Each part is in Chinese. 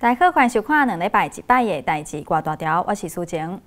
大家好，欢迎收看2礼拜一摆的代志挂大条，我是苏晴。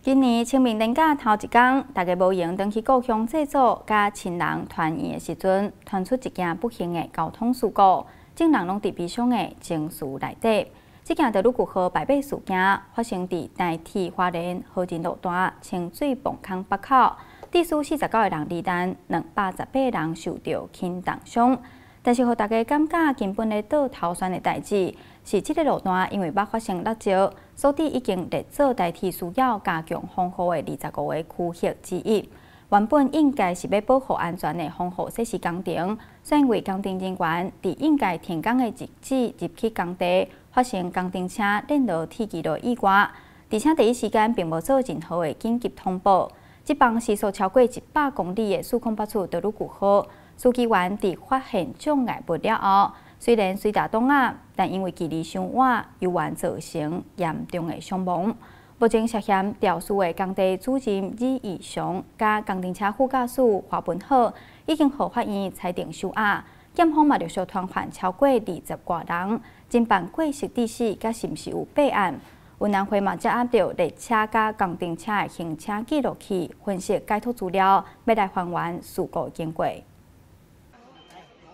今年清明连假头一天，大家无闲回去故乡祭祖，甲亲人团圆的时阵，传出一件不幸的交通事故，众人拢伫悲伤的情绪内底。这件道路旧号白马事件发生伫台铁花莲和仁路段清水泵坑北口，致死49个人罹难，218人受到轻重伤。但是，互大家感觉根本咧倒头酸的代志，是这个路段因为捌发生落石，所以已经列做台铁需要加强防护的25个区域之一。原本应该是要保护安全的防护设施工程，却因为工程人员伫应该停工的日子入去工地，发生工程车链路铁轨路意外，而且第一时间并无做任何的紧急通报。这帮时速超过100公里的408处道路旧号，司机员伫发现障碍物了后，虽然随大东啊，但因为距离伤远，犹原造成严重的伤亡。目前涉嫌肇事的工地主任李义雄甲工程车副驾驶华文浩，已经互法院裁定收押。检方嘛陆续传唤超过20多人，侦办过失致死甲是毋是有备案。运安会嘛接压到列车甲工程车的行车记录器，分析解脱资料，要来还原事故经过。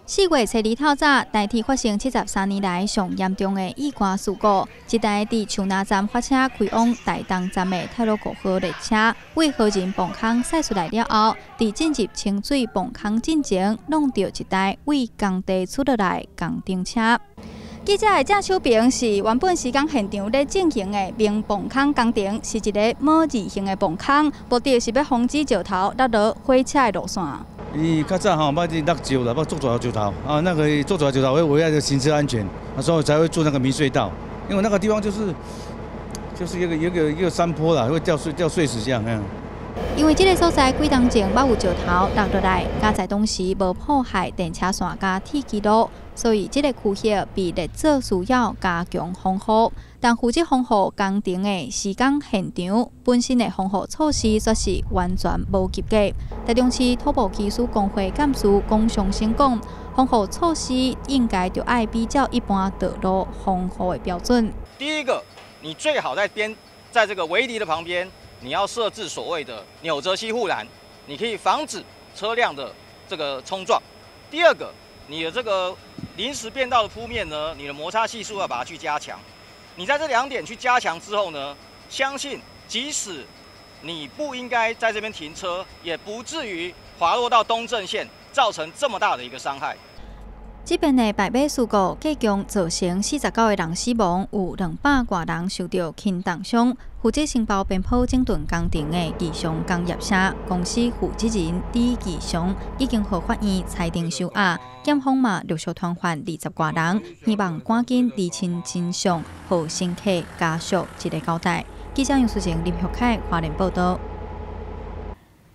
4月初2透早，台铁发生73年来上严重的意外事故。一台伫树林站发车开往台东站的泰罗古号列车，为和仁泵坑驶出来了后，伫进入清水泵坑进前，弄到一台为工地出落来工程车。记者的正手边是原本施工现场咧进行的明泵坑工程，是一个模拟型的泵坑，目的是要防止石头落落火车的路线。伊较早吼，捌去落石啦，捌做大石头啊，那个做大石头会危害着行车安全，所以才会做那个迷隧道。因为那个地方就是一个山坡啦，会掉碎石这样。因为这个所在几当前捌有石头落落来，加在当时无破坏电车线甲铁轨路，所以这个区域被列做需要加强防护。但负责防护工程的施工现场本身的防护措施却是完全无及格。台中市土木技术工会干事龚尚生讲，防护措施应该就要比较一般道路防护的标准。第一个，你最好在这个围篱的旁边，你要设置所谓的扭折吸护栏，你可以防止车辆的这个冲撞。第二个，你的这个临时变道的铺面呢，你的摩擦系数要把它去加强。你在这2点去加强之后呢，相信即使你不应该在这边停车，也不至于滑落到东正线，造成这么大的一个伤害。这边的白马事故计共造成49个人死亡，有200多人受到轻重伤。负责承包边坡整顿工程的义祥工业社公司负责人李义祥已经获法院裁定收押，检方嘛陆续传唤20多人，希望赶紧厘清真相，互乘客家属一个交代。记者杨淑晴、林玉凯华联报道。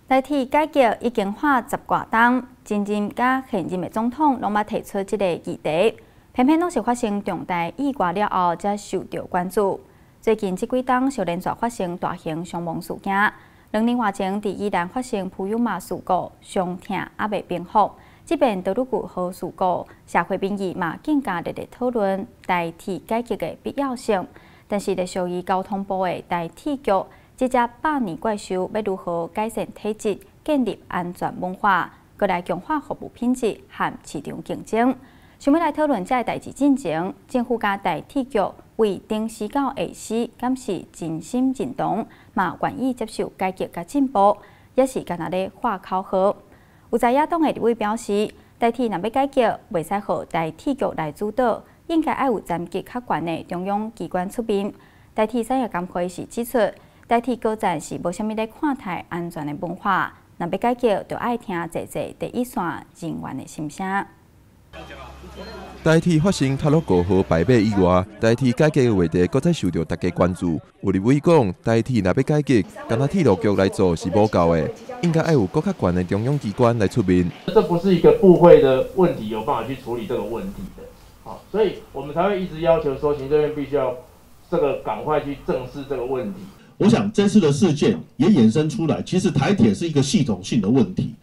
台铁改革已经花10多冬，前任甲现任的总统拢捌提出这个议题，偏偏拢是发生重大意外了后才受到关注。最近这几冬，就连续发生大型伤亡事件。2年外前，伫宜兰发生普悠玛事故，伤痛还未平复。即便道路旧号事故，社会民意嘛更加热烈讨论台铁改革的必要性。但是，咧属于交通部的台铁局，这只百年怪兽要如何改善体质、建立安全文化，过来强化服务品质和市场竞争？想要来讨论这个代志进前，政府甲台铁局为定时到下时敢是真心认同，嘛愿意接受改革甲进步，也是干那咧画口号。有在野党的立委表示，台铁若要改革，袂使互台铁局来主导，应该要有层级较悬的中央机关出面。台铁产业工会是指出，台铁高站是无虾米咧看待安全的文化，若要改革，就爱听侪第一线人员的心声。台铁发生塔洛古号白马意外，台铁改革的话题搁再受到大家关注。有立委讲，台铁若要改革，干那铁路局来做是无够的，应该要有更较悬的中央机关来出面。这不是一个部会的问题，有办法去处理这个问题的。好，所以我们才会一直要求说，行政院必须要赶快去正视这个问题。我想这次的事件也衍生出来，其实台铁是一个系统性的问题，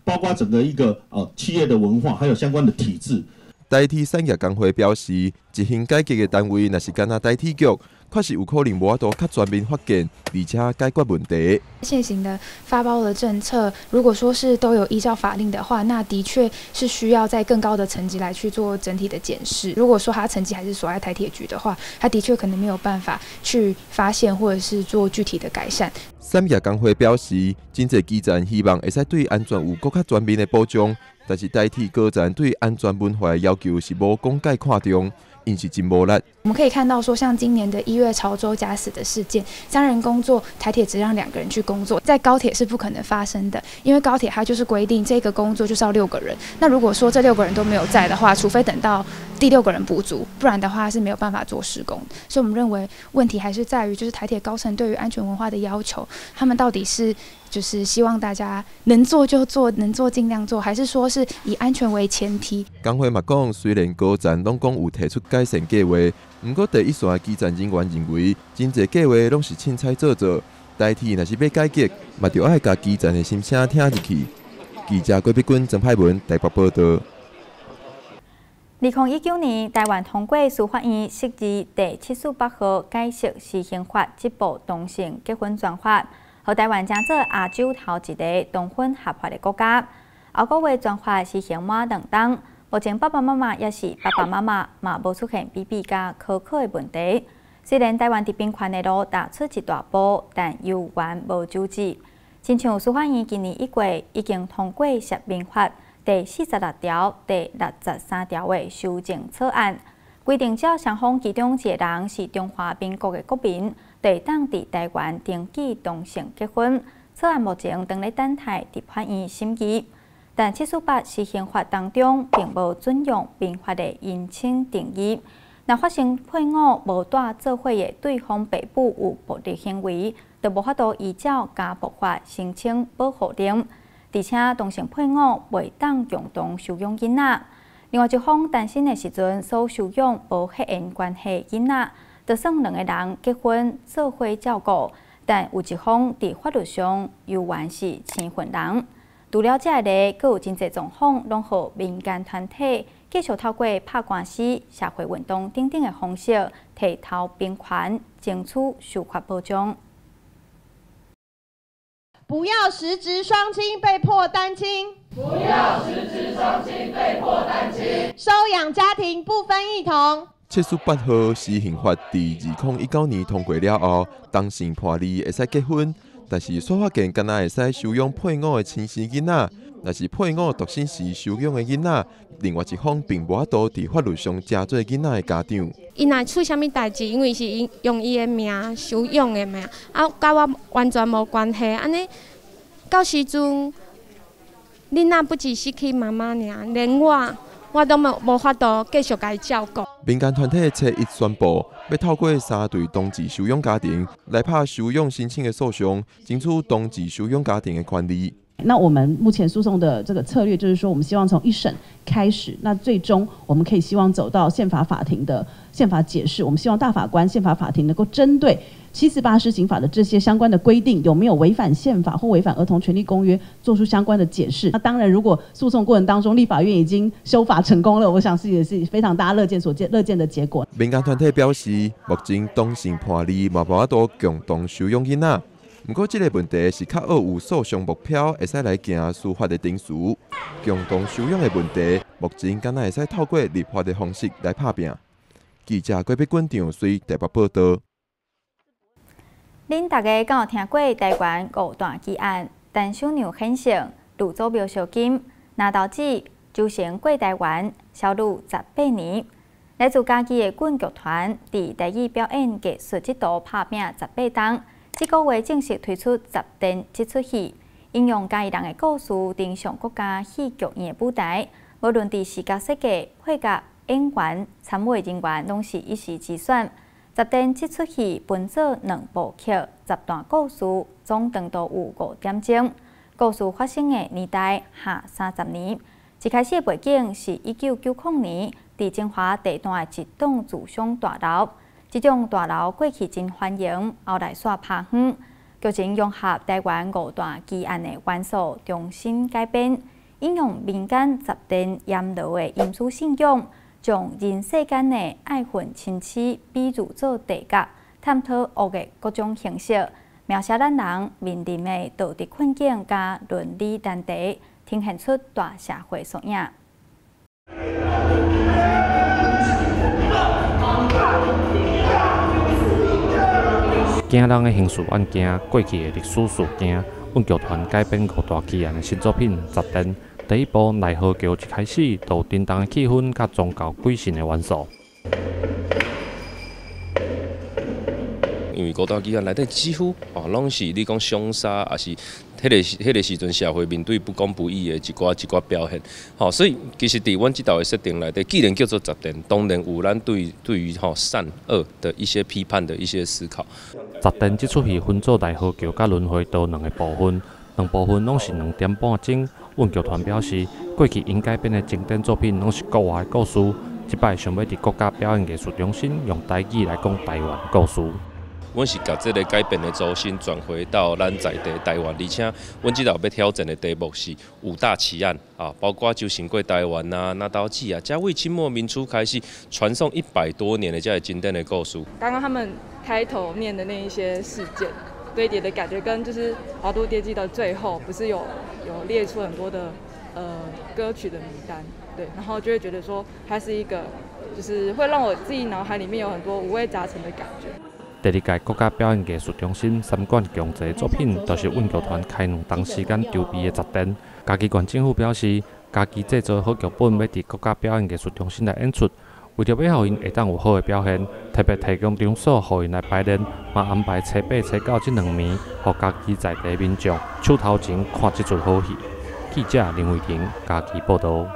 包括整个一个企业的文化，还有相关的体制。台铁产业工会表示，一项改革的单位若是干那台铁局，确实有可能无法度较全面发现，而且解决问题。现行的发包的政策，如果说是都有依照法令的话，那的确是需要在更高的层级来去做整体的检视。如果说它层级还是所在台铁局的话，它的确可能没有办法去发现或者是做具体的改善。产业工会表示，真侪基站希望会使对安全有更较全面的保障，但是台铁各站对安全文化的要求是无讲介看重。因是真无力。我们可以看到说，像今年的1月潮州假死的事件，3人工作，台铁只让2个人去工作，在高铁是不可能发生的，因为高铁它就是规定这个工作就是要6个人。那如果说这6个人都没有在的话，除非等到第6个人补足，不然的话是没有办法做施工。所以我们认为问题还是在于，就是台铁高层对于安全文化的要求，他们到底是就是希望大家能做就做，能做尽量做，还是说是以安全为前提？工会嘛讲，虽然各站拢讲有提出改善计划，不过第一线的基站人员认为，真侪计划拢是凊彩做做。台铁若是要改革，嘛就爱甲基站的心声听入去。记者郭碧君、曾派文台北报道。2019年，台湾通过司法院释字第78号解释施行法这部同性结婚专法，和台湾争做亚洲头一个同婚合法的国家。后个月专法施行满2冬，目前爸爸妈妈也是爸爸妈妈嘛无出现比比甲苛刻的问题。虽然台湾伫平权的路踏出一大步，但犹原无救治。亲像司法院今年1月已经通过《涉民法》第46条、第63条的修正草案，规定只要双方其中一个人是中华民国的国民，就当伫台湾登记同性结婚。草案目前正咧等待立法院审议，但748施行法当中并无准用民法的姻亲定义。若发生配偶无带做伙的对方爸母有暴力行为，就无法度依照家暴法申请保护令。而且同性配偶袂当共同收养囡仔。另外一方单身的时阵所收养无血缘关系囡仔，就算2个人结婚做伙照顾，但有一方伫法律上犹原是生份人。除了这个，阁有真侪状况，拢互民间团体继续透过拍官司、社会运动等等的方式，提头平权，争取受法保障。不要实质双亲被迫单亲，不要实质双亲被迫单亲，收养家庭不分异同。78号施行法伫2019年通过了后，当性伴侣会使结婚，但是司法院敢若会使收养配偶的亲生囡仔。若是配偶独身时收养的囡仔，另外一方并无法度伫法律上加做囡仔的家长。伊若出啥物代志，因为是用伊的名收养的名，甲我完全无关系。安尼到时阵，囡仔不只失去妈妈尔，连我都无法度继续甲伊照顾。民间团体7一宣布，要透过3对同志收养家庭来拍收养申请的诉讼，争取同志收养家庭的权利。那我们目前诉讼的这个策略就是说，我们希望从1审开始，那最终我们可以希望走到宪法法庭的宪法解释。我们希望大法官、宪法法庭能够针对748施行法的这些相关的规定有没有违反宪法或违反儿童权利公约，做出相关的解释。那当然，如果诉讼过程当中立法院已经修法成功了，我想也是非常大家乐见的结果。民间团体表示，目前同性伴侣嘛无法度共同收养囡仔。不过，这个问题是较有诉讼目标，会使来行司法的程序。共同收养的问题，目前敢若会使透过立法的方式来拍拼。记者郭碧君、张随台北报道。恁大家敢有听过台湾5大奇案？陈小娘显性，卢祖庙烧金，拿刀子，周成过台湾，销路18年。来自家己的棍剧团，伫台语表演艺术这道拍拼18冬。这个月正式推出《十殿》这出戏，应用嘉义人的故事登上国家戏剧院的舞台。无论伫视觉设计、配角、演员、参会人员，拢是一时之选。《十殿》这出戏分做2部曲，10段故事，总长度有5点钟。故事发生的年代下30年，一开始的背景是1990年，伫金华地段的一栋自商大楼。这种大楼过去真欢迎，后来煞拍远。剧情融合台湾5大奇案的元素，重新改编，引用民间十殿阎罗的因素信仰，将人世间的爱恨亲戚比喻做地狱，探讨恶的各种形式，描写咱人面临的道德困境加伦理难题，呈现出大社会缩影。惊人的刑事案件、过去的历史事件，阮剧团改编5大奇案的新作品《十殿》。第一部奈何桥一开始，就有震动的气氛，甲宗教鬼神的元素。因为5大奇案内底几乎拢是你讲凶杀，也是迄个时阵社会面对不公不义的一寡表现。所以其实伫阮即道的设定内底，既然叫做十殿，当然有咱对于善恶的一些批判的一些思考。十殿这出戏分做奈何桥甲轮回道2个部分，两部分拢是2点半钟。阮剧团表示，过去因改编的经典作品拢是国外的故事，即摆想要伫国家表演艺术中心用台语来讲台湾故事。阮是把这个改编的初心转回到咱在地台湾，而且阮即道要挑战的题目是5大奇案包括周行过台湾拿刀记加为清末民初开始传颂100多年的这经典的故事。刚刚他们开头念的那一些事件堆叠的感觉，跟就是《华都跌记》的最后不是有列出很多的歌曲的名单，对，然后就会觉得说它是一个就是会让我自己脑海里面有很多五味杂陈的感觉。第2届国家表演艺术中心3馆强制作品，就是阮剧团开2档时间筹备的十殿。嘉义县政府表示，家己制作好剧本要伫国家表演艺术中心来演出，为着要互因会当有好的表现，特别提供场所互因来排练，嘛安排初8、初9这2暝，互家己在地民众手头前看这出好戏。记者林伟霆，嘉义报道。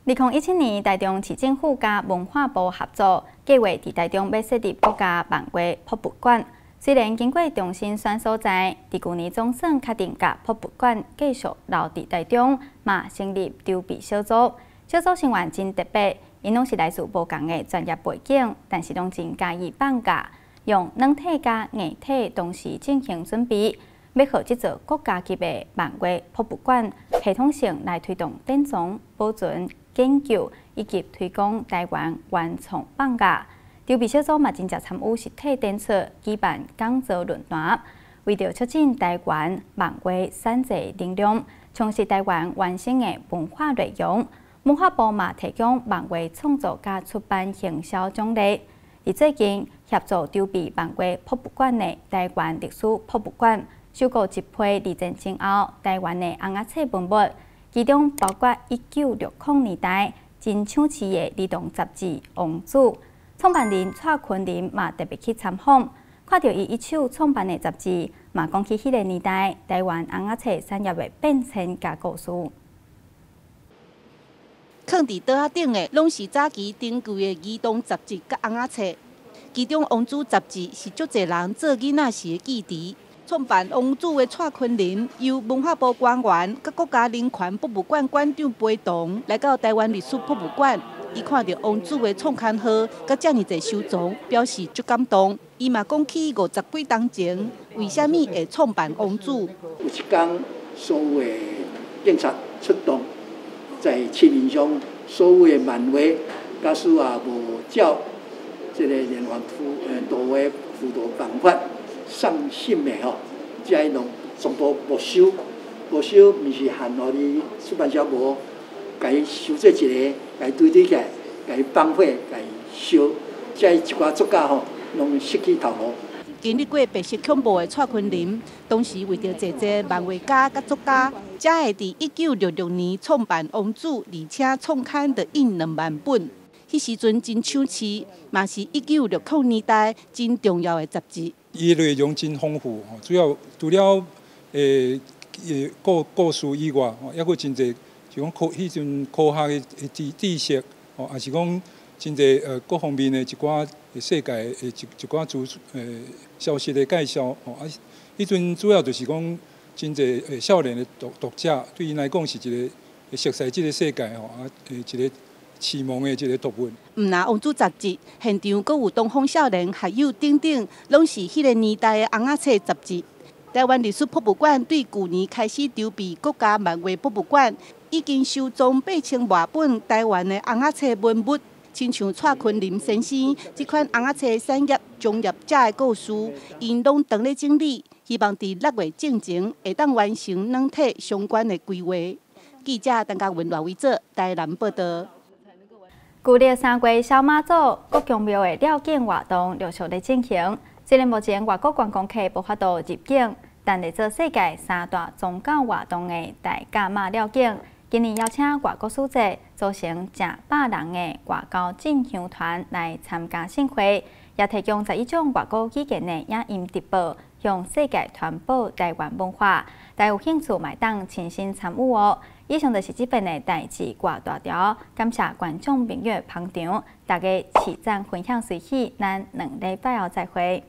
2017年，台中市政府甲文化部合作，计划伫台中要设立国家万国博物馆。虽然经过重新选所在，伫去年总算确定甲博物馆继续留伫台中，嘛成立筹备小组。小组成员真特别，因拢是来自无同的专业背景，但是拢真介意放假，用软体加硬体同时进行准备。要互这座国家级的万国博物馆系统性来推动典藏、保存、研究以及推广台湾原创放假。筹备小组嘛真正参与实体展出，举办讲座论坛，为着促进台湾万国产业能量，充实台湾完整的文化内容。文化部嘛提供万国创作加出版行销奖励。而最近协助筹备万国博物馆的台湾历史博物馆，收购一批2战前后台湾的红牙册文物，其中包括1960年代真抢市的儿童杂志《王子》。创办人蔡坤林嘛特别去参访，看到伊一手创办的杂志，嘛讲起迄个年代台湾红牙册产业的变迁甲故事。放伫桌仔顶的，拢是早期珍贵的儿童杂志甲红牙册，其中《王子》杂志是足侪人做囡仔时的记忆。创办王子的蔡坤林，由文化部官员、甲国家人权博物馆馆长陪同来到台湾历史博物馆。伊看到王子的创刊号，甲遮尔侪收藏，表示足感动。伊嘛讲起50几年前，为虾米会创办王子？有一天，所有的警察出动，在市面上所有的漫画，假使也无照这个连环图画辅导办法。上信的这拢全部没收，毋是限互你出版社无，甲伊收做一个，甲伊堆起来，甲伊放火，甲伊烧，这一寡作家拢失去头路。经历过白色恐怖的蔡坤林，当时为着济漫画家甲作家，才会伫1966年创办《王子》，而且创刊就印2万本。迄时阵真抢市，嘛是1960年代真重要的杂志。伊内容真丰富，主要除了故事以外，还佫真侪，就讲迄阵科学的知识，也是讲真侪各方面的一寡世界的一寡消息的介绍。迄阵主要就是讲真侪少年的读者，对因来讲是一个熟悉即个世界一个启蒙的一个读物。唔那王子杂志现场，阁有东方少年、学友等等，拢是迄个年代的红仔册杂志。台湾历史博物馆对去年开始筹备国家漫画博物馆，已经收藏8000多本台湾的红仔册文物，亲像蔡坤林先生这款红仔册产业从业者的故事，因拢当咧整理，希望伫6月之前会当完成软体相关的规划。记者陈家文、赖伟做台南报道。旧历3月小马祖国强庙的绕境活动陆续在进行。虽然目前外国观光客无法度入境，但来做世界3大宗教活动的大甲马绕境，今年邀请外国使者组成100人的外交进香团来参加盛会，也提供11种外国语言的影音直播，向世界传播台湾文化。大家有兴趣买当亲身参与哦。以上就是这边的代志挂大条，感谢观众朋友捧场，大家持赞分享随喜，咱2礼拜后再会。